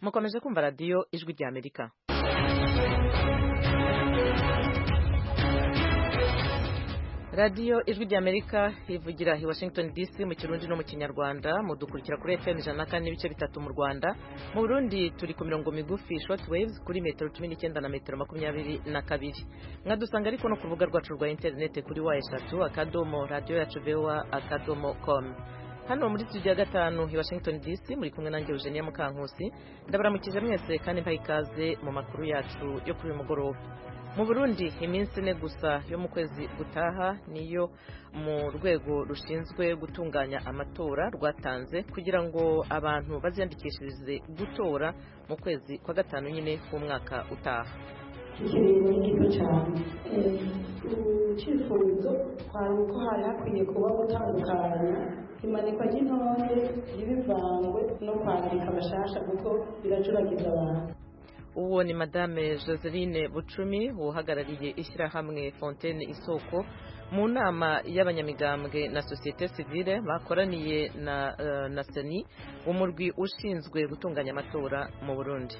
mukomeje kumva radiyo ijwi rya Amerika. radiyo ijwi rya Amerika ivugira i Washington DC mu Kirundi no mu Kinyarwanda. Mudukurikira kuri FM 104.3 mu Rwanda. Mu Burundi turi ku mirongo migufi short waves kuri metero 19 na metero 22. Mwadusanga ariko no ku rubuga rwacu rwa internet kuri wa3.radio.voa.com. Hano muri studio ya gatanu i Washington DC muri kumwe nanjye Eugenia Mukankusi. Ndabaramukije mwese kandi mbaye ikaze mu makuru yacu yo kuri uyu mugoroba. Mu Burundi iminsi ine gusa yo mu kwezi gutaha niyo mu rwego rushinzwe gutunganya amatora rwatanze kugira ngo abantu baziyandikishirize gutora mu kwezi kwa gatanu nyine k'umwaka utaha. Ikiringo gito cyane icyifuzo twari uko hari hakwiye kuba gutandukanya imanikwa ry'intore y'ibivangwe no kwandika abashasha kuko biracuragiza abantu. Uwo ni Madame Joseline Bucumi uhagarariye ishyirahamwe Fontaine Isoko mu nama y'abanyamigambwe na societe civile bakoraniye na Seni umurwi ushinzwe gutunganya amatora mu Burundi.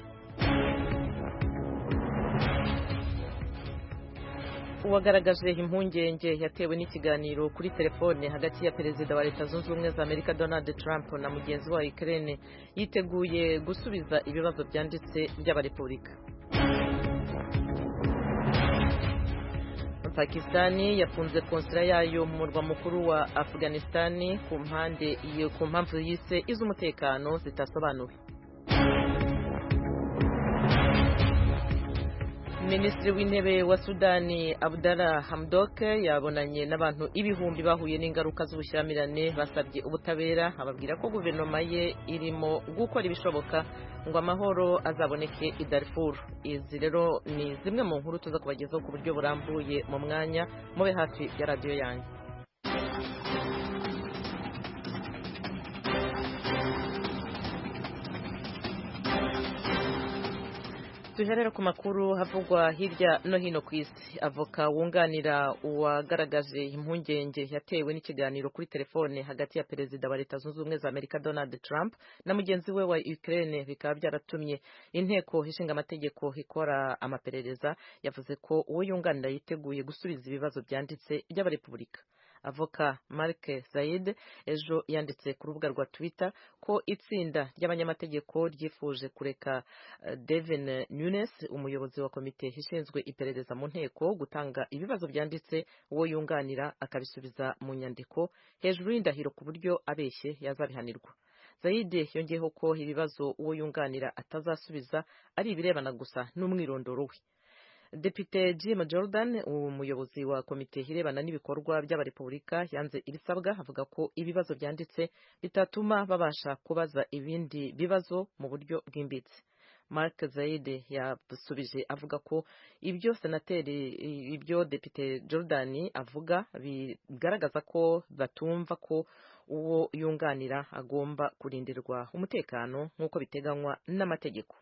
Uwagaragaje impungenge yatewe n'ikiganiro kuri telefone hagati ya perezida wa Leta Zunze Ubumwe za Amerika Donald Trump na mugenzi wa Ukraine yiteguye gusubiza ibibazo byanditse by'abarepubulika. Pakistani yafunze konsula yayo mu murwa mukuru wa Afghanistan ku mpamvu yise iz'umutekano zitasobanuwe. Minisitiri w'intebe wa Sudani Abdallah Hamdok yabonanye n'abantu ibihumbi bahuye n'ingaruka z'ubushyamirane basabye ubutabera ababwira ko guverinoma ye irimo gukora ibishoboka ngo amahoro azaboneke i Darfur. Izi rero ni zimwe mu nkuru tuza kubagezaho ku buryo burambuye mu mwanya mube hafi ya radiyo yanyu. Tuherera ku makuru havugwa hirya no hino ku isi. Avoka wunganira uwagaragaje impungenge yatewe n'ikiganiro kuri telefone hagati ya perezida wa Leta Zunze Ubumwe za Amerika Donald Trump na mugenzi we wa Ukraine bikaba byaratumye inteko ishinga amategeko ikora amaperereza yavuze ko uwo yunganira yiteguye gusubiza ibibazo byanditse by'abarepubulika. Avoka Mark Zaid ejo yanditse ku rubuga rwa Twitter ko itsinda ry'abanyamategeko ryifuje kureka Devin Nunes umuyobozi wa komite ishinzwe iperereza mu nteko gutanga ibibazo byanditse uwo yunganira akabisubiza mu nyandiko hejuru y'indahiro ku buryo abeshye yazabihanirwa. Zaid yongeyeho ko ibibazo uwo yunganira atazasubiza ari ibirebana gusa n'umwirondoro we. Depite Jim Jordan umuyobozi wa komite irebana n'ibikorwa by'abarepubulika yanze ibisabwa avuga ko ibibazo byanditse bitatuma babasha kubaza ibindi bibazo mu buryo bwimbitse. Mark Zaid yasubije avuga ko ibyo Depite Jordan avuga bigaragaza ko batumva ko uwo yunganira agomba kurindirwa umutekano nk'uko biteganywa n'amategeko.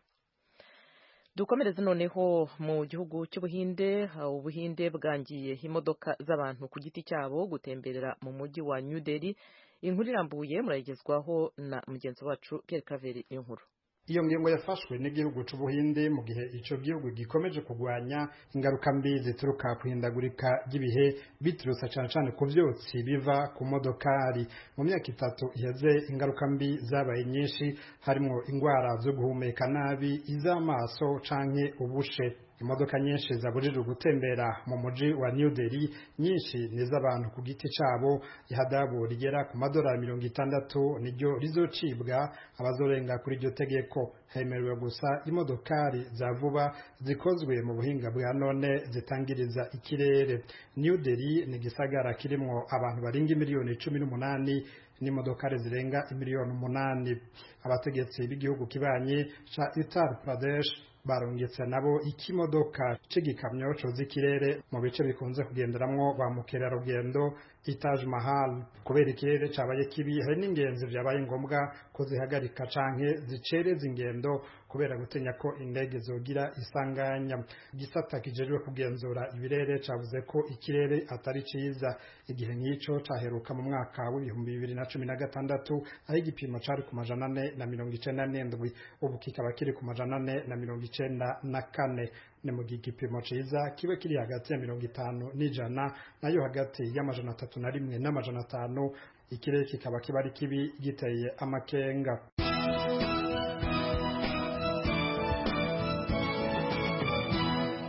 Dukomereze noneho mu gihugu cy'Ubuhinde. Ubuhinde bwangiye imodoka z'abantu ku giti cyabo gutemberera mu mujyi wa New Delhi. Inkuru irambuye murayigezwaho na mugenzi wacu Pierre Claver Inkuru. Iyo ngingo yafashwe n'igihugu cy'Ubuhinde mu gihe ico gihugu gikomeje kugwanya ingaruka mbi zituruka kuhindagurika ry'ibihe biturutse cyane ku vyotsi biva ku modokari. Mu myaka 3 iheze ingaruka mbi zabaye nyinshi harimo ingwara zo guhumeka nabi, iz'amaso canke ubushe. Imodoka nyinshi zabujijwe gutembera mu muji wa New Delhi, nyinshi n'iz'abantu ku giti cyabo. Ihadabu rigera ku $60 niryo rizocibwa abazorenga kuri iryo tegeko. Hemerewe gusa imodokari za vuba zikozwe mu buhinga bwa none zitangiriza ikirere. New Delhi ni gisagara kirimo abantu baringa miliyoni 18 n'imodokari zirenga miliyoni 8. Abategetsi b'igihugu kibanye cha Uttar Pradesh barongetse nabo ikimodoka c'igikamyo coza ikirere mu bice bikunze kugenderamwo ba mukerarugendo Taj Mahal kubera ikirere cabaye kibi hari n'ingenzi vyabaye ngombwa ko zihagarika canke zicereza ingendo kubera gutinya ko indege zogira isanganya. Igisata kijejwe kugenzura ibirere cavuze ko ikirere atari ciza igihe nk'ico caheruka mu mwaka w'2016 aho igipimo cari ku 497 ubu kikaba kiri ku 494. ni mu gipimo ciza kibe kiri hagati ya 50 n'ijana nayo hagati y'301 n'500 ikirere kikaba kiba ari kibi giteye amakenga.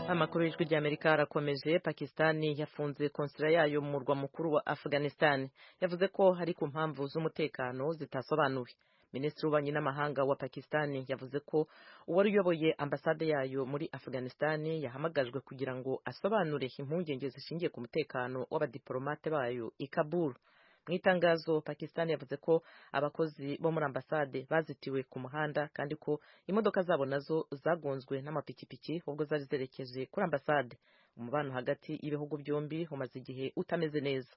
Amakuru y'ijwi ry'Amerika arakomeje. Pakistani yafunze konsula yayo mu murwa mukuru wa Afghanistan yavuze ko hari ku mpamvu z'umutekano zitasobanuwe. Minisitiri w'ububanyi n'amahanga wa Pakistani yavuze ko uwari uyoboye ambasade yayo muri Afghanistan yahamagajwe kugira ngo asobanure impungenge zishingiye ku mutekano w'abadiplomate bayo i Kabul. Mu itangazo Pakistani yavuze ko abakozi bo muri ambasade bazitiwe ku muhanda kandi ko imodoka zabo nazo zagonzwe n'amapikipiki ubwo zari zerekeje kuri ambasade. Umubano hagati y'ibihugu byombi umaze igihe utameze neza.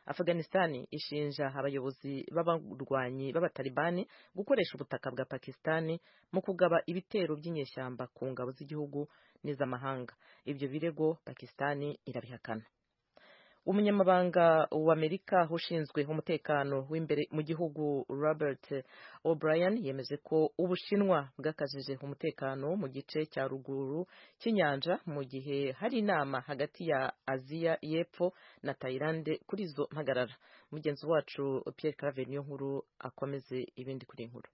Afghanistan ishinja abayobozi b'abarwanyi b'abatalibani gukoresha ubutaka bwa Pakistani mu kugaba ibitero by'inyeshyamba ku ngabo z'igihugu n'izamahanga. Ibyo birego Pakistani irabihakana. Umunyamabanga w'Amerika ushinzwe umutekano w'imbere mu gihugu Robert O'Brien yemeje ko Ubushinwa bwakajije umutekano mu gice cya ruguru cy'inyanja mu gihe hari inama hagati ya Aziya y'Epfo na Thailand kuri zo mpagarara. Mugenzi wacu Pierre Claver niyo nkuru akomeze ibindi kuri inkuru.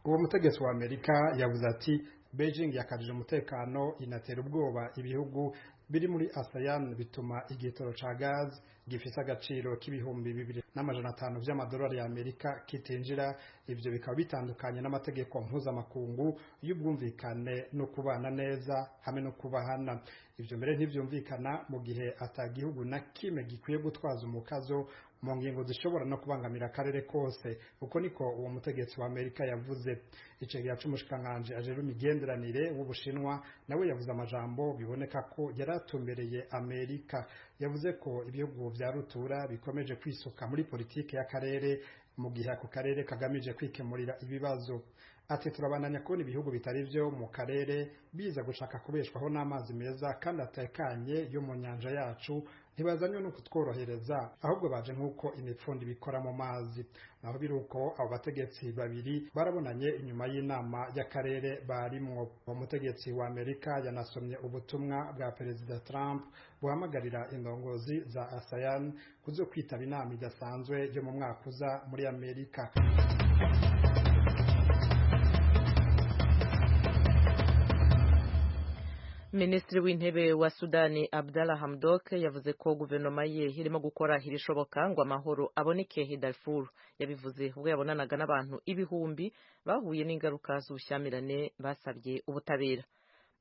Uwo mutegetsi wa Amerika yavuze ati Beijing yakajije umutekano inatera ubwoba ibihugu biri muri ASEAN bituma igitoro ca gaz gifise agaciro k'ibihumbi 2,500 vy'amadolari ya Amerika kitinjira. Ivyo bikaba bitandukanye n'amategeko mpuzamakungu y'ubwumvikane no kubana neza hamwe no kubahana. Ivyo mbere ntivyumvikana mu gihe atagihugu na kimwe gikwiye gutwaza umukazo mu ngingo zishobora no kubangamira akarere kose. Uko niko uwo mutegetsi wa Amerika yavuze. Icegera c'umushikiranganji ajejwe imigenderanire w'Ubushinwa nawe yavuze amajambo biboneka ko yaratumbereye Amerika. Yavuze ko ibihugu vya rutura bikomeje kwisuka muri politike y'akarere mu gihe ako karere kagamije kwikemurira ibibazo. Ati turabandanya kubona ibihugu bitari vyo mu karere biza gushaka kubeshwaho n'amazi meza kandi atekanye yo mu nyanja yacu, ntibazanywe no kutworohereza ahubwo baje nk'uko imipfundi bikora mu mazi. Naho biruko abo bategetsi babiri barabonanye inyuma y'inama y'akarere barimwo. Umutegetsi wa Amerika yanasomye ubutumwa bwa Perezida Trump buhamagarira indongozi za ASEAN kuzo kwitaba inama idasanzwe yo mu mwaka uza muri Amerika. Minisitiri w'intebe wa Sudani Abdalla Hamdok yavuze ko guverinoma ye irimo gukora irishoboka ngo amahoro aboneke i Darfur. Yabivuze ubwo yabonanaga n'abantu ibihumbi bahuye n'ingaruka z'ubushyamirane basabye ubutabera.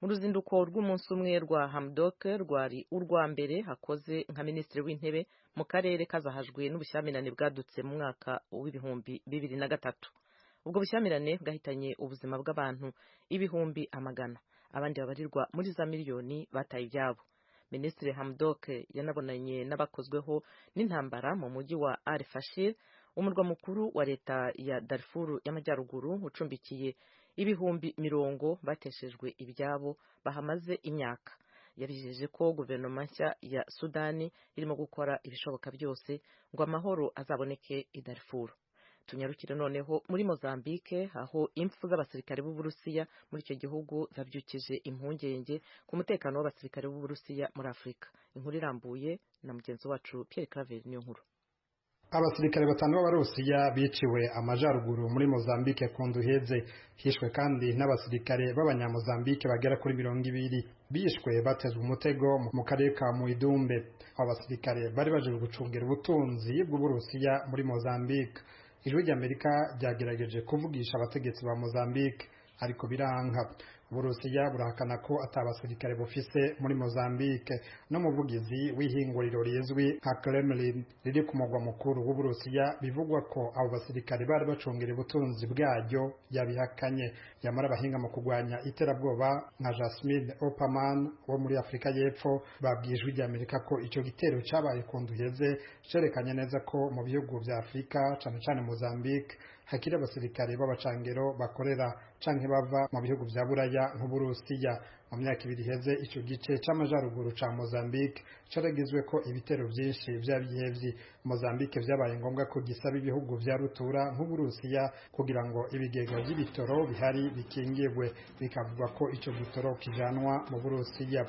Mu ruzinduko rw'umunsi umwe rwa Hamdok rwari urwa mbere hakoze nka minisitiri w'intebe mu karere kazahajwe n'ubushyamirane bwadutse mu mwaka w'2003. Ubwo bushyamirane bwahitanye ubuzima bw'abantu ibihumbi amagana. Abandi babarirwa muri za miliyoni bataye ibyabo. Minisitiri Hamdok yanabonanye n'abakozweho n'intambara mu mujyi wa Al-Fashir, umurwa mukuru wa leta ya Darfur y'amajyaruguru ucumbikiye ibihumbi 100 bateshejwe ibyabo bahamaze imyaka. Yabijeje ko guverinoma nshya ya Sudani irimo gukora ibishoboka byose ngo amahoro azaboneke i Darfur. Tunyarukire noneho muri Mozambique aho impfu z'abasirikare b'Uburusiya muri icyo gihugu zabyukije impungenge ku mutekano w'abasirikare b'Uburusiya muri Afrika. Inkuru irambuye na mugenzi wacu Pierre Claver niyo nkuru. Abasirikare 5 b'Abarusiya biciwe amajaruguru muri Mozambique ku nduheze. Hishwe kandi n'abasirikare b'Abanyamozambique bagera kuri 200 bishwe batezwe umutego mu karere ka Muidumbe. Abasirikare bari baje gucungira ubutunzi bw'Uburusiya muri Mozambique. Ijwi ry'Amerika ryagerageje kuvugisha abategetsi ba Mozambique ariko biranka. Uburusiya burahakana ko atabasirikare bufise muri Mozambique. N'umuvugizi w'ihinguriro rizwi nka Kremlin riri ku mugwa mukuru w'Uburusiya bivugwa ko abo basirikare bari bacungera ubutunzi bwaryo yabihakanye. Yamara abahinga mu kurwanya iterabwoba nka Jasmine Opperman wo muri Afrika y'Epfo babwijwe ry'Amerika ko ico gitero cabaye ku nduheze cerekanye neza ko mu bihugu vya Afrika cane cane Mozambique hakiri abasirikare b'abacangero bakorera canke bava mu bihugu vya Buraya nk'Uburusiya. Mu myaka ibiri iheze ico gice c'amajaruguru ca Mozambique caragizwe ko ibitero vyinshi vy'abihevyi. Mozambique vyabaye ngombwa ko gisaba ibihugu vya rutura nk'Uburusiya kugira ngo ibigega vy'ibitoro bihari bikingirwe. Bikavugwa ko ico gitoro kijanwa mu Burusiya.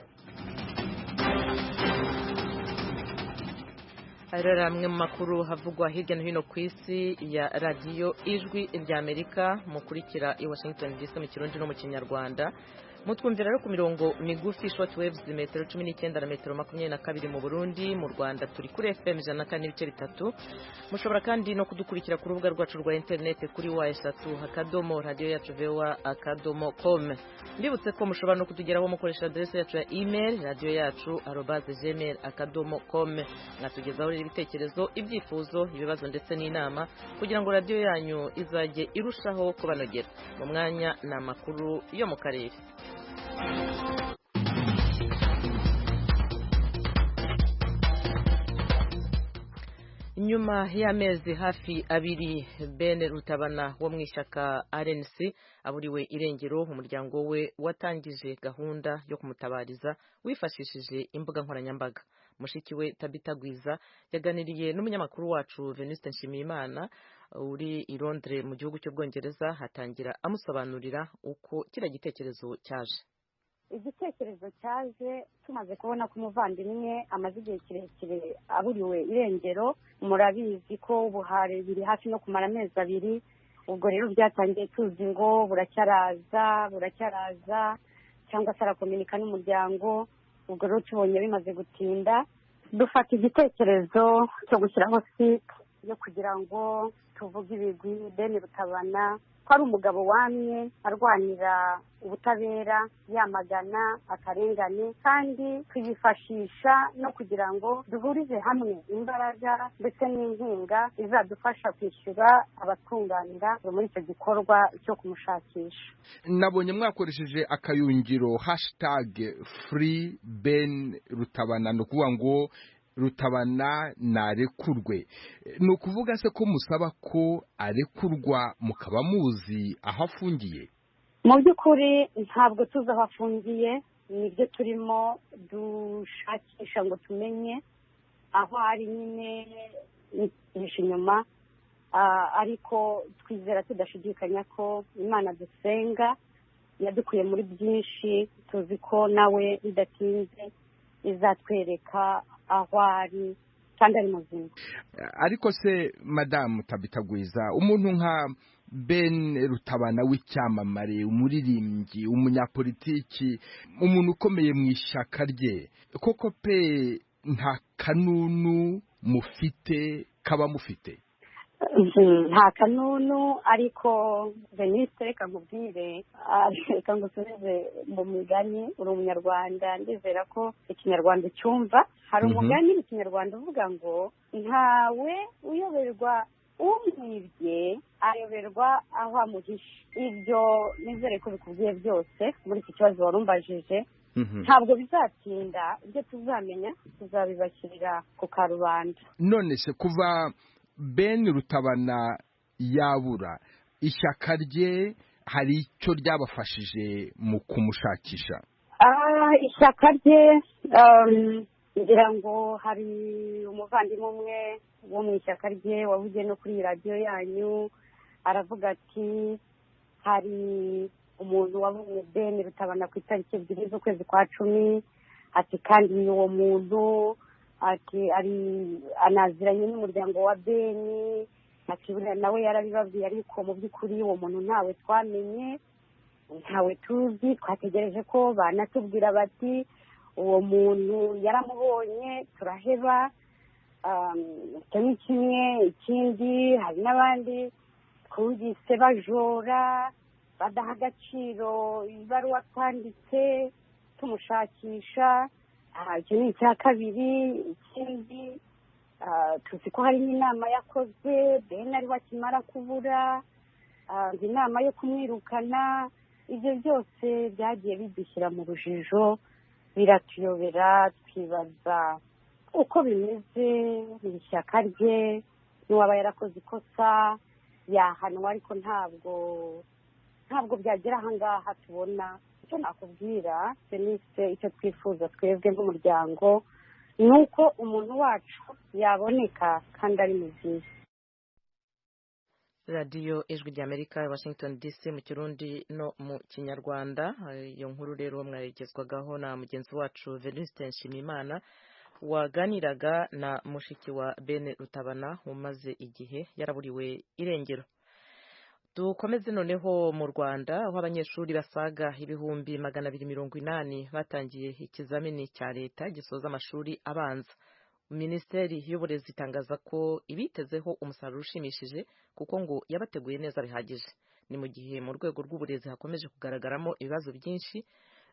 Arara amwe mu makuru havugwa hirya no hino ku isi ya radiyo ijwi ry'Amerika mukurikira i Washington DC mu Kirundi no mu Kinyarwanda. Mutwumvira rero ku mirongo migufi short waves metero 19 na metero 22 mu Burundi. Mu Rwanda turi kuri FM 104.3. Mushobora kandi no kudukurikira ku rubuga rwacu rwa internet kuri wa3.radio.voa.com. Ndibutse ko mushobora no kutugeraho mukoresha adresse yacu ya email radio.yacu@gmail.com. Mwatugezaho ibitekerezo, ibyifuzo, ibibazo ndetse n'inama kugira ngo radio yanyu izajye irushaho kubanogera. Mu mwanya na makuru yo mu karere. Nyuma y'amezi hafi abiri Ben Rutabana wo mw'ishyaka RNC aburiwe irengero, umuryango we watangije gahunda yo kumutabariza wifashishije imbuga nkoranyambaga. Mushiki we Tabita Gwiza yaganiriye n'umunyamakuru wacu Venuste Nshimiyimana uri i Londres mu gihugu cy'Ubwongereza, hatangira amusobanurira uko kira gitekerezo cyaje. Igitekerezo cyaje tumaze kubona ko umuvandimwe amaze igihe kirekire aburiwe irengero. Murabizi ko ubuhare biri hafi no kumara amezi abiri, ubwo rero byatangiye tuzi ngo buracyaraza cyangwa se arakominika n'umuryango. Ubwo rero tubonye bimaze gutinda, dufata igitekerezo cyo gushyiraho site yo kugira ngo tuvuge ibigwi Ben Rutabana ko ari umugabo wamye arwanira ubutabera, yamagana akarengane, kandi tuyifashisha no kugira ngo duhurize hamwe imbaraga ndetse n'inkunga izadufasha kwishyura abatunganira muri icyo gikorwa cyo kumushakisha. Nabonye mwakoresheje akayungiro #Free Ben Rutabana, no kuvuga ngo Rutabana narekurwe. Ni ukuvuga se ko musaba ko arekurwa mukaba muzi aho afungiye? Mu by'ukuri ntabwo tuzi aho afungiye, nibyo turimo dushakisha ngo tumenye aho ari, nyine nishe inyuma, ariko twizera tudashidikanya ko Imana dusenga yadukuye muri byinshi, tuzi ko nawe bidatinze izatwereka aho ari kandi ari muzima. Ariko se Madame Tabita Gwiza, umuntu nka Ben Rutabana w'icyamamare, umuririmbyi, umunyapolitiki, umuntu ukomeye mu ishyaka rye, koko pe nta kanunu mufite kaba mufite? Nta kanunu, ariko Venuste reka nkubwire, reka ngusubize mu migani. Uri umunyarwanda, ndizera ko ikinyarwanda cyumva. Hari umugani mu kinyarwanda uvuga ngo ntawe uyoberwa umwibye, ayoberwa aho amuhishe. Ibyo nizere ko bikubwiye byose muri iki kibazo warumbajije. Ntabwo bizatinda, ibyo tuzamenya tuzabibashyirira ku karubanda. None se kuva Ben Rutabana yabura, ishyaka rye hari icyo ryabafashije mu kumushakisha? Ishyaka rye ngira ngo hari umuvandimwe umwe wo mu ishyaka rye wavugiye no kuri radiyo yanyu, aravuga ati hari umuntu wabonye Ben Rutabana ku itariki 2 z'ukwezi kwa 10, ati kandi uwo muntu ati anaziranye n'umuryango wa Ben, ati nawe yarabibabwiye, ariko mu by'ukuri uwo muntu ntawe twamenye, ntawe tuzi. Twategereje ko banatubwira bati uwo muntu yaramubonye, turaheba. Icyo ni kimwe. Ikindi, hari n'abandi twumvise bajora badaha agaciro ibaruwa twanditse tumushakisha. Icyo ni icya kabiri. Ikindi tuzi ko hari n'inama yakozwe bene ari bakimara kubura, inama yo kumwirukana. Ibyo byose byagiye bidushyira mu rujijo, biratuyobera, twibaza uko bimeze mu ishyaka rye, n'uwaba yarakoze ikosa yahanwa, ariko ntabwo byagera aha ngaha tubona. Icyo nakubwira Denise, icyo twifuza twebwe nk'umuryango ni uko umuntu wacu yaboneka kandi ari muzima. radiyo ijwi ry'Amerika Washington DC mu Kirundi no mu Kinyarwanda. Iyo nkuru rero mwaregezwagaho na mugenzi wacu Venuste Nshimiyimana waganiraga na mushiki wa Ben Rutabana umaze igihe yaraburiwe irengero. Dukomeze noneho mu Rwanda, aho abanyeshuri basaga 280 batangiye ikizamini cya leta gisoza amashuri abanza. Minisiteri y'Uburezi itangaza ko ibitezeho umusaruro ushimishije kuko ngo yabateguye neza bihagije. Ni mu gihe mu rwego rw'uburezi hakomeje kugaragaramo ibibazo byinshi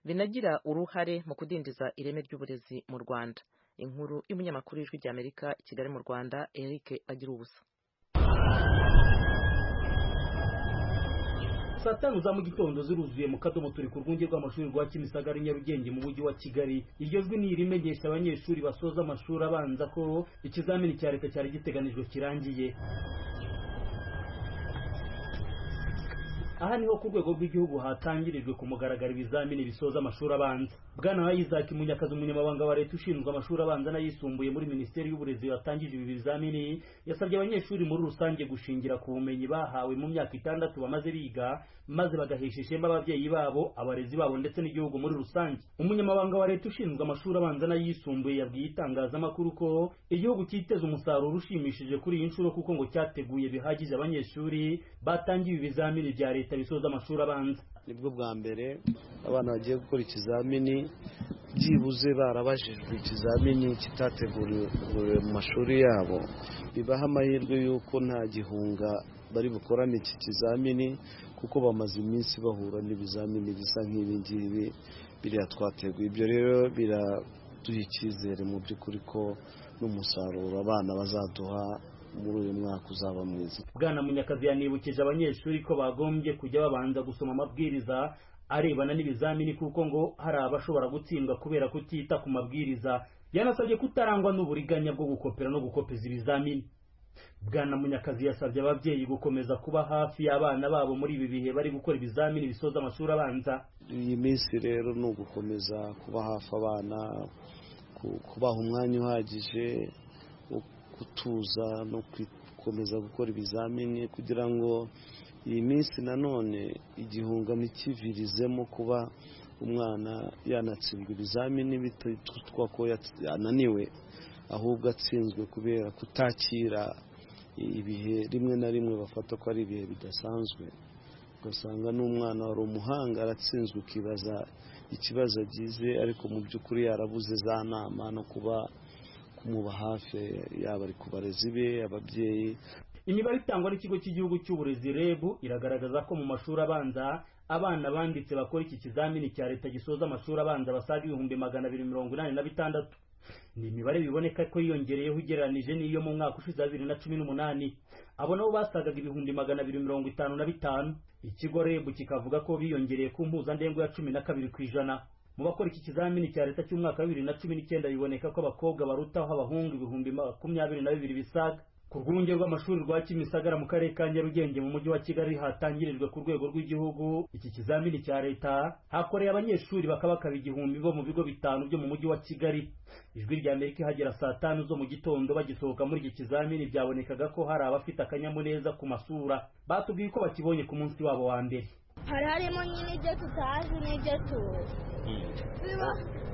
binagira uruhare mu kudindiza ireme ry'uburezi mu Rwanda. Inkuru y'umunyamakuru w'Ijwi ry'Amerika i Kigali mu Rwanda, Eric Agirubusa. Saa 5 za mu gitondo ziruzuye mu Kadomo turi ku rwunge rw'amashuri rwa Kimisagara Nyarugenge mu mujyi wa Kigali. Iryo jwi ni irimenyesha abanyeshuri basoza amashuri abanza ko ikizamini cya leta cyari giteganijwe kirangiye. Aha niho ku rwego rw'igihugu hatangirijwe ku mugaragaro ibizamini bisoza amashuri abanza. Bwana Isaac Munyakazi, umunyamabanga wa leta ushinzwe amashuri abanza n'ayisumbuye muri Minisiteri y'Uburezi yatangije ibi bizamini, yasabye abanyeshuri muri rusange gushingira ku bumenyi bahawe mu myaka 6 bamaze biga, maze bagahesha ishema ababyeyi babo, abarezi babo ndetse n'igihugu muri rusange. Umunyamabanga wa leta ushinzwe amashuri abanza n'ayisumbuye yabwiye itangazamakuru ko igihugu cyiteze umusaruro ushimishije kuri iyi nshuro kuko ngo cyateguye bihagije abanyeshuri batangiye ibizamini bya leta bisoza amashuri abanza. Nibwo bwa mbere abana bagiye gukora ikizamini byibuze barabajijwe ikizamini kitateguriwe mu mashuri yabo, bibaha amahirwe y'uko nta gihunga bari bukorane iki kizamini kuko bamaze iminsi bahura n'ibizamini bisa nk'ibi ngibi biriya twateguye. Ibyo rero biraduha icyizere mu by'ukuri ko n'umusaruro abana bazaduha muri uyu mwaka uzaba mwiza. Bwana Munyakazi yanibukije abanyeshuri ko bagombye kujya babanza gusoma amabwiriza arebana n'ibizamini kuko ngo hari abashobora gutsindwa kubera kutita ku mabwiriza. Yanasabye kutarangwa n'uburiganya bwo gukopera no gukopeza ibizamini. Bwana Munyakazi yasabye ababyeyi gukomeza kuba hafi y'abana babo muri ibi bihe bari gukora ibizamini bisoza amashuri abanza. Iyi minsi rero ni ugukomeza kuba hafi abana, kubaha umwanya uhagije, gutuza no gukomeza gukora ibizamini kugira ngo iyi minsi nanone igihunga ntikivirizemo kuba umwana yanatsindwa ibizamini bitwa ko yananiwe, ahubwo atsinzwe kubera kutakira ibihe rimwe na rimwe bafata ko ari ibihe bidasanzwe. Ugasanga n'umwana wari umuhanga aratsinzwe ukibaza ikibazo agize, ariko mu by'ukuri yarabuze za nama no kuba kumuba hafi, yaba ari ku barezi be, ababyeyi. Imibare itangwa n'ikigo cy'igihugu cy'uburezi REB iragaragaza ko mu mashuri abanza abana banditse bakora iki kizamini cya leta gisoza amashuri abanza basaga 286. Ni imibare biboneka ko yiyongereyeho ugereranije n'iyo mu mwaka ushize 2018. Abo nabo basagaga 255. Ikigo REB kikavuga ko biyongereye ku mpuzandengo ya 12%. Mu bakora iki kizamini cya leta cy'umwaka 2019 biboneka ko abakobwa barutaho abahungu 22,000 bisaga. Ku rwunge rw'amashuri rwa Kimisagara mu karere ka Nyarugenge mu mujyi wa Kigali hatangirijwe ku rwego rw'igihugu iki kizamini cya leta, hakoreye abanyeshuri bakabakaba 1000 bo mu bigo bitanu byo mu mujyi wa Kigali. Ijwi ry'Amerika ihagera saa 5 zo mu gitondo bagisohoka muri iki kizamini byabonekaga ko hari abafite akanyamuneza ku masura. Batubwiye ko bakibonye ku munsi wabo wa mbere. Harimo nyine ibyo tutazi n'ibyo tuzi.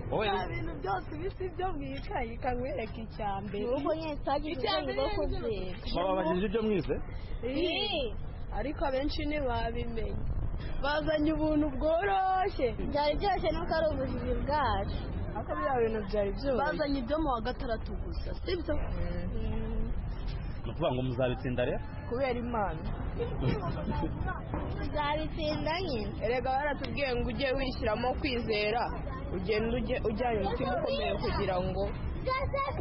Ibintu byose bisi byo mwikaye kangwereka icyambere. Nuko nyine twagize ubwo kubyeka. Bababajije ibyo mwize? Ariko abenshi ntibabimenye. Bazanye ubuntu bworoshye. Byari byose nuko ari ubujiji bwacu. Aka bya bintu byari byose. Bazanye ibyo mu wa 6 gusa. Sibyo? Nukuvuga ngo muzabitsinda rero? Kubera Imana. tuzabitsinda nyine. erega baratubwiye ngo ujye wishyiramo kwizera, ugenda ujyanye umutima ukomeye kugira ngo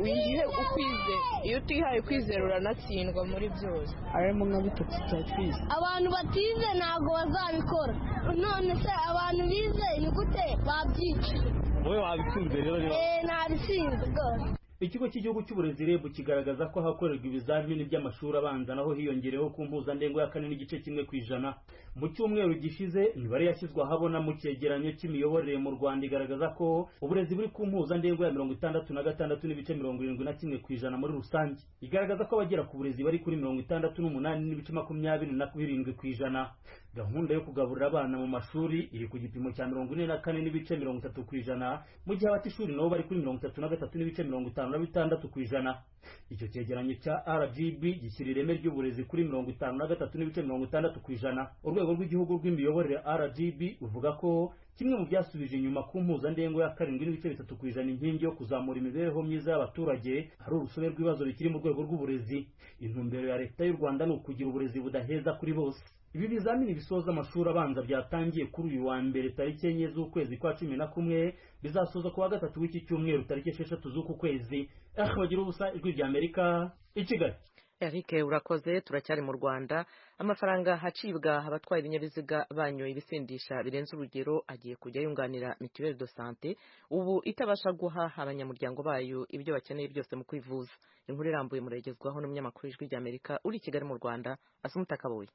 wihe ukwizera. iyo utihaye kwizera uranatsindwa muri byose. harimo nka bitatu tutatwize. abantu batize ntabwo bazabikora, none se abantu bize ni gute babyica? wowe wabitsinze rero? ntabitsinze rwose. Ikigo cy'igihugu cy'uburezi REB kigaragaza ko hakorerwa ibizamini by'amashuri abanza naho hiyongereyeho ku mpuzandengo ya 4.1%. Mu cyumweru gishize imibare yashyizwe ahabona mu cyegeranyo cy'imiyoborere mu Rwanda igaragaza ko uburezi buri ku mpuzandengo ya 66.71% muri rusange. Igaragaza ko abagera ku burezi bari kuri 68.27%. Gahunda yo kugaburira abana mu mashuri iri ku gipimo cya 44.30%, mu gihe abata ishuri nabo bari kuri 33.56%. Icyo cyegeranyo cya RGB gishyira ireme ry'uburezi kuri 53.60%. Urwego rw'igihugu rw'imiyoborere RGB uvuga ko kimwe mu byasubije inyuma ku mpuzandengo ya 7.3% inkingi yo kuzamura imibereho myiza y'abaturage hari urusobe rw'ibibazo bikiri mu rwego rw'uburezi. Intumbero ya leta y'u Rwanda ni ukugira uburezi budaheza kuri bose. Ibi bizamini bisoza amashuri abanza byatangiye kuri uyu wa mbere tariki 9 z'ukwezi kwa 11, bizasoza ku wa gatatu w'iki cyumweru tariki 6 z'uku kwezi. Bagira ubusa ijwi rya Amerika i Kigali. Eric urakoze. Turacyari mu Rwanda. Amafaranga hacibwa abatwara ibinyabiziga banyoye ibisindisha birenze urugero agiye kujya yunganira mituelle de santé ubu itabasha guha abanyamuryango bayo ibyo bakeneye byose mu kwivuza. Inkuru irambuye muregezwaho n'umunyamakuru w'ijwi rya Amerika uri Kigali mu Rwanda, Asumuta Kaboyi.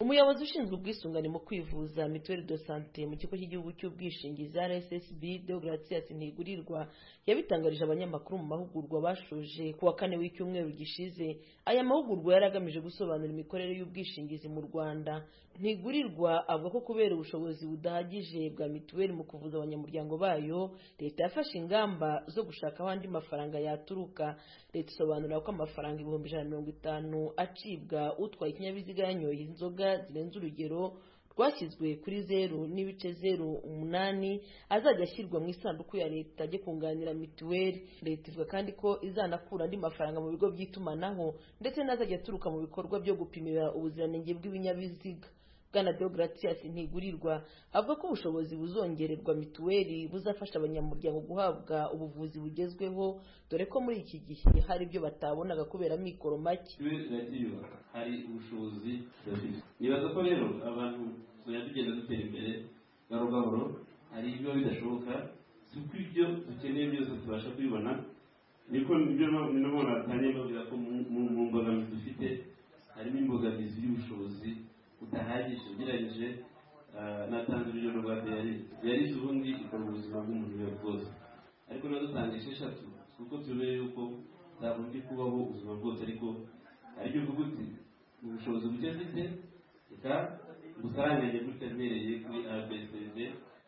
Umuyobozi ushinzwe ubwisungane mu kwivuza mituelle de santé mu kigo cy'igihugu cy'ubwishingizi RSSB Deogratias Ntigurirwa yabitangarije abanyamakuru mu mahugurwa bashoje ku wa 4 w'icyumweru gishize. Aya mahugurwa yaragamije gusobanura imikorere y'ubwishingizi mu Rwanda. Ntigurirwa avuga ko kubera ubushobozi budahagije bwa mituelle mu kuvuza abanyamuryango bayo, leta yafashe ingamba zo gushaka aho andi mafaranga yaturuka. Leta isobanura ko amafaranga 150 acibwa utwaye ikinyabiziga yanyoye inzoga zirenze urugero rwashyizwe kuri 0.08 azajya ashyirwa mu isanduku ya leta ajye kunganira mituelle. Leta ivuga kandi ko izanakura andi mafaranga mu bigo by'itumanaho ndetse n'azajya aturuka mu bikorwa byo gupimira ubuziranenge bw'ibinyabiziga. Bwana Deogratias Ntigurirwa avuga ko ubushobozi buzongererwa mituelle buzafasha abanyamuryango guhabwa ubuvuzi bugezweho, dore ko muri iki gihe hari ibyo batabonaga kubera mikoro make. Hari ubushobozi bafite. Nibaza ko rero abantu tugenda dutera imbere gahoro gahoro, hari ibyo bidashoboka, si uko ibyo dukeneye byose tubasha kubibona. Niko nibyo nabona atanye bavuga ko mu mbogamizi dufite harimo imbogamizi y'ubushobozi udahagije ugereranyije. Natanze urugero rwa Dialyse ubundi ikora ubuzima bw'umuntu bwose, ariko nadutangisha 3 kuko tubere yuko ntabundi kubaho ubuzima bwose, ariko aribyo uvuga uti ubushobozi buke mfite reka busaranganye gutemereye kuri ABCD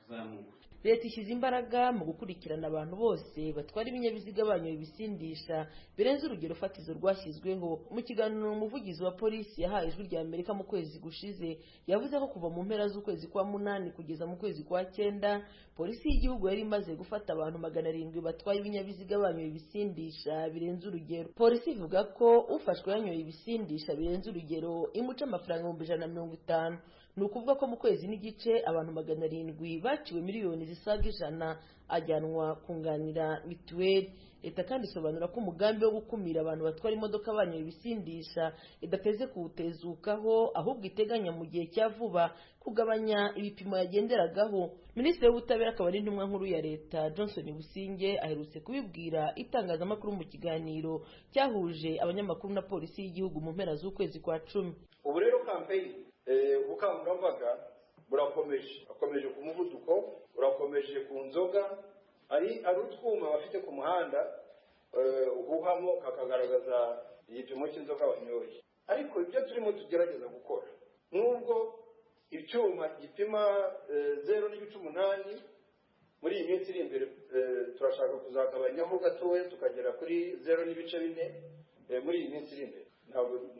zamuka. Leta ishyize imbaraga mu gukurikirana abantu bose batwara ibinyabiziga banyoye ibisindisha birenze urugero fatizo rwashyizweho. Mu kiganiro umuvugizi wa polisi yahaye ijwi rya Amerika mu kwezi gushize yavuze ko kuva mu mpera z'ukwezi kwa 8 kugeza mu kwezi kwa 9 polisi y'igihugu yari imaze gufata abantu 700 batwaye ibinyabiziga banyoye ibisindisha birenze urugero. Polisi ivuga ko ufashwe yanyoye ibisindisha birenze urugero imuca amafaranga 150. Ni ukuvuga ko mu kwezi n'igice abantu 700 baciwe miliyoni zisaga 100 ajyanwa kunganira mituelle. Leta kandi isobanura ko umugambi wo gukumira abantu batwara imodoka banyoye ibisindisha idateze kuwutezukaho, ahubwo iteganya mu gihe cya vuba kugabanya ibipimo yagenderagaho. Minisitiri w'ubutabera akaba ari intumwa nkuru ya leta Johnson Businge aherutse kubibwira itangazamakuru mu kiganiro cyahuje abanyamakuru na polisi y'igihugu mu mpera z'ukwezi kwa 10. Ubu rero campaign ubukangurambaga burakomeje ku muvuduko, burakomeje ku nzoga. Ari utwuma bafite ku muhanda uhuhamo kakagaragaza igipimo cy'inzoga wanyoye, ariko ibyo turimo tugerageza gukora nubwo icyuma gipima 0.8 muri iyi minsi iri imbere turashaka kuzagabanyaho gatoya tukagera kuri 0.4 muri iyi minsi iri imbere,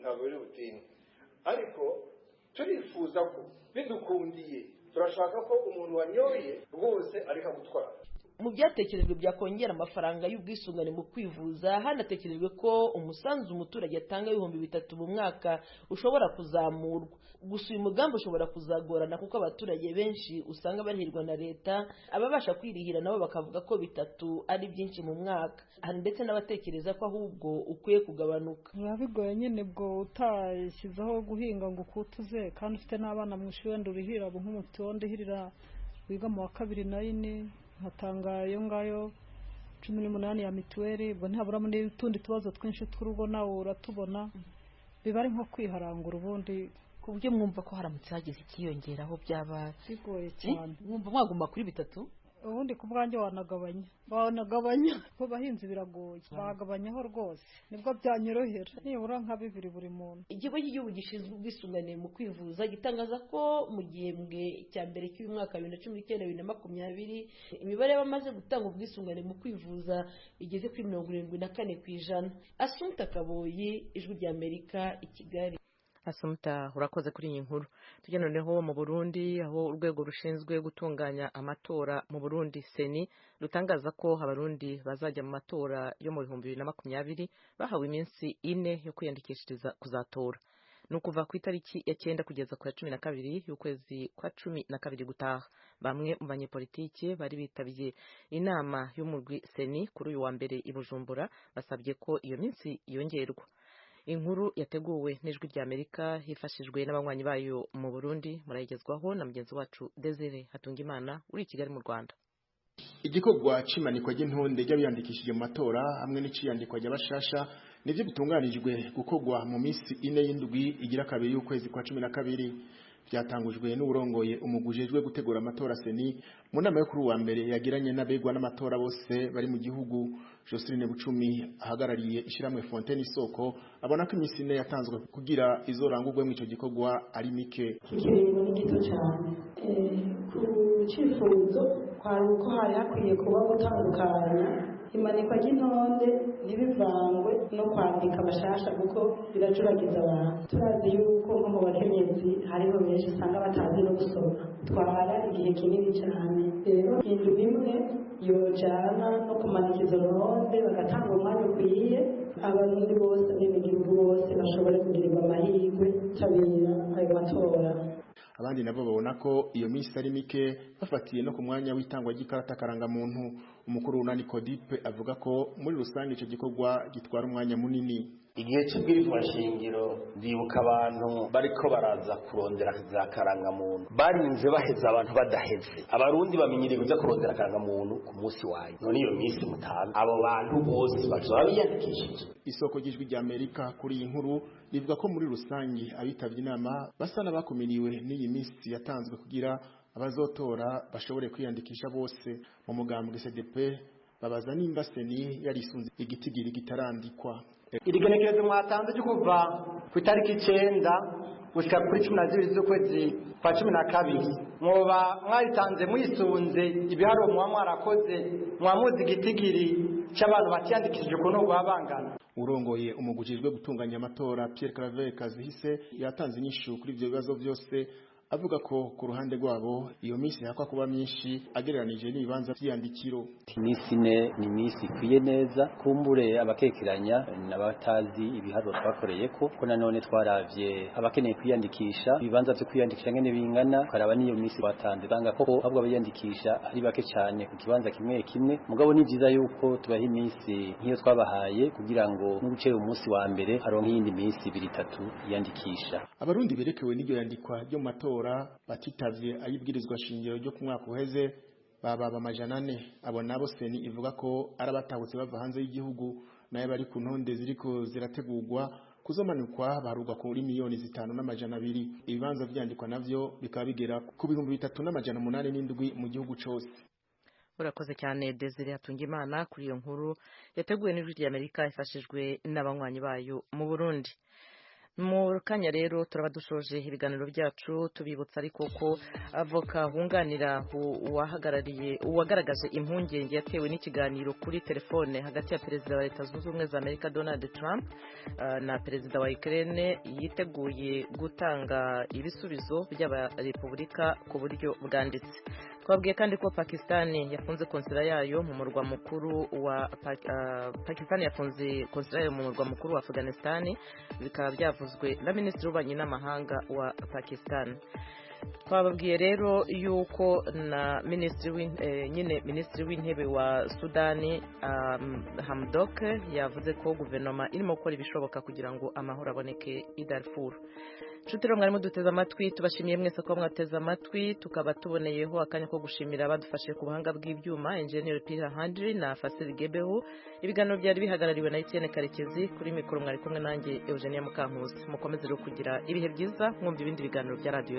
ntabwo biri butinde, ariko turifuza ko bidukundiye turashaka ko umuntu wanyoye rwose areka gutwara. mu byatekerejwe byakongera amafaranga y'ubwisungane mu kwivuza hanatekerejwe ko umusanzu umuturage atanga $3,000 mu mwaka ushobora kuzamurwa. Gusa uyu mugambi ushobora kuzagorana kuko abaturage benshi usanga barihirwa na leta, ababasha kwirihira nabo bakavuga ko $3 ari byinshi mu mwaka. Hari ndetse n'abatekereza ko ahubwo ukwiye kugabanuka. biba bigoye nyine bwo utashyizeho guhinga ngo ukutuze kandi ufite n'abana mu ishuri wenda urihira abo nk'umutonde hirira wiga mu wa 2 na 4 nkatanga iyo ngayo 18 ya mituweli, ubwo ntaburamo n'utundi tubazo twinshi tw'urugo nawe uratubona, biba ari nko kwiharangura ubundi ku buryo mwumva ko haramutse hagize ikiyongeraho byaba bigoye cyane. Mwumva mwaguma kuri 3? Ubundi ku bwanjye wanagabanya ko bahinzi biragoye bagabanyaho rwose nibwo byanyorohera nibura nka 2 buri muntu. Ikigo cy'igihugu gishinzwe ubwisungane mu kwivuza gitangaza ko mu gihembwe cya mbere cy'uyu mwaka 2019-2020 imibare y'abamaze gutanga ubwisungane mu kwivuza igeze kuri 74%. Assumpta Kaboyi, Ijwi ry'Amerika, i Kigali. Assumpta, urakoze kuri iyi nkuru. Tujya noneho mu Burundi, aho urwego rushinzwe gutunganya amatora mu Burundi Seni rutangaza ko abarundi bazajya mu matora yo mu 2020 bahawe iminsi 4 yo kwiyandikishiriza kuzatora. Nukuva ku itariki ya 9 kugeza ku ya 12 y'ukwezi kwa 12 gutaha. Bamwe mu banyepolitiki bari bitabiye inama y'umurwi Seni kuri uyu wa mbere i Bujumbura basabye ko iyo minsi yongerwa. Inkuru yateguwe n'Ijwi ry'Amerika hifashijwe n'abanywanyi bayo mu Burundi, murayigezwaho na mugenzi wacu Desire Hatungimana uri i Kigali mu Rwanda. Igikorwa c'imanikwa ry'intonde ry'abiyandikishije mu matora hamwe n'iciyandikwa ry'abashasha nivyo bitunganijwe gukorwa mu minsi 4 y'indwi igira kabiri y'ukwezi kwa 12. Byatangujwe n'uburongoye umugujejwe gutegura amatora Seni mu nama yo kuri wa mbere yagiranye n'abegwa n'amatora bose bari mu gihugu. Joseline Bucumi ahagarariye ishiramwe Fontaine Isoko abona ko iminsi 4 yatanzwe kugira izorangurwe mu ico gikorwa ari mike. Ikiringo ni gito cyane ku cifuzo kwari uko hari hakwiye kuba gutandukanya imanikwa ry'intonde ntibivangwe no kwandika abashasha kuko biracuragiza abantu. Turazi yuko nko mu bakenyezi hariho benshi usanga batazi no gusoma, twara igihe kinini cyane. Rero indwi imwe yojana no kumanika izo ntonde bagatanga umwanya ukwiye abarundi bose n'igihugu bose bashobore kugirirwa amahirwe tabira ayo matora. Abandi nabo babona ko iyo minsi ari mike bafatiye no ku mwanya w'itangwa ry'ikarata karanga muntu. Umukuru w'unani Codipe avuga ko muri rusange ico gikorwa gitwara umwanya munini. Igihe cy'ubwirizwa shingiro ndibuka abantu bariko baraza kurondera za karanga muntu barinze baheza abantu badaheze. Abarundi bamenyereye kuja kurondera karanga muntu ku munsi wayo, none iyo minsi mutanga abo bantu bose bazoba biyandikishije. Isoko ry'Ijwi ry'Amerika kuri iyi nkuru rivuga ko muri rusange abitavye inama basa n'abakumiriwe n'iyi minsi yatanzwe kugira abazotora bashobore kwiyandikisha bose. Mu mugambwe CDP babaza nimba Seni yarisunze igitigiri gitarandikwa. Irigenekerezo mwatanze cyo kuva ku itariki 9 gushika kuri 12 z'ukwezi kwa 12 mwoba mwaritanze mwisunze ibiharo muba mwarakoze mwamuzi igitigiri cy'abantu batiyandikishije ku ntugu babangana. Urongoye umugujijwe gutunganya amatora Pierre Claver Kazihise yatanze inyishu kuri ivyo bibazo byose, avuga ko ku ruhande rwabo iyo minsi yakwa kuba myinshi agereranije n'ibibanza by'iyandikiro. Iminsi 4 ni minsi ikwiye neza, kumbure abakekeranya n'abatazi ibiharuro twakoreye ko nanone twaravye abakeneye kwiyandikisha ibibanza byo kwiyandikisha ngene bingana, karaba niyo minsi batanze banga ko ahubwo abayandikisha ari bake cyane ku kibanza kimwe kimwe. Mugabo ni byiza yuko tubaha iminsi nk'iyo twabahaye kugira ngo n'ugucera umunsi wa mbere aronke iyindi minsi 2-3 yandikisha. Abarundi berekewe n'iryo yandikwa ryo matora batitavye ayibwirizwa shingiro ryo ku mwaka uheze baba 400. Abo nabo Seni ivuga ko arabatahutse bava hanze y'igihugu naye bari ku ntonde ziriko zirategurwa kuzomanukwa barugwa kuri 5,200,000. Ibibanza vyandikwa navyo bikaba bigera ku 3,807 mu gihugu cyose. Urakoze cyane Desire Hatungimana kuri iyo nkuru yateguwe n'Ijwi ry'Amerika ifashijwe n'abanywanyi bayo mu Burundi. Mu kanya rero turaba dushoje ibiganiro byacu, tubibutsa ariko ko avoka wunganira uwagaragaje impungenge yatewe n'ikiganiro kuri telefone hagati ya perezida wa Leta Zunze Ubumwe za Amerika Donald Trump na perezida wa Ukraine yiteguye gutanga ibisubizo by'abarepublika ku buryo bwanditse. twabwiye kandi ko Pakistani yafunze konsula yayo mu murwa mukuru wa Pakistani yafunze konsula yayo mu murwa mukuru wa Afghanistan, bikaba byavuzwe na Minisitiri w'Ububanyi n'Amahanga wa Pakistan. Twababwiye rero yuko na Minisitiri w'Intebe wa Sudani Hamdok yavuze ko guverinoma irimo gukora ibishoboka kugira ngo amahoro aboneke i Darfur. Shutiro mwarimo duteze amatwi, tubashimiye mwese ko mwateze amatwi, tukaba tuboneyeho akanya ko gushimira abadufashe ku buhanga bw'ibyuma, Engineer Peter Handry na Fasil Gebeho. Ibiganiro byari bihagarariwe na Etienne Karekezi, kuri mikoro mwari kumwe nanjye Eugenia Mukankusi. Mukomeze rero kugira ibihe byiza, mwumva ibindi biganiro bya radio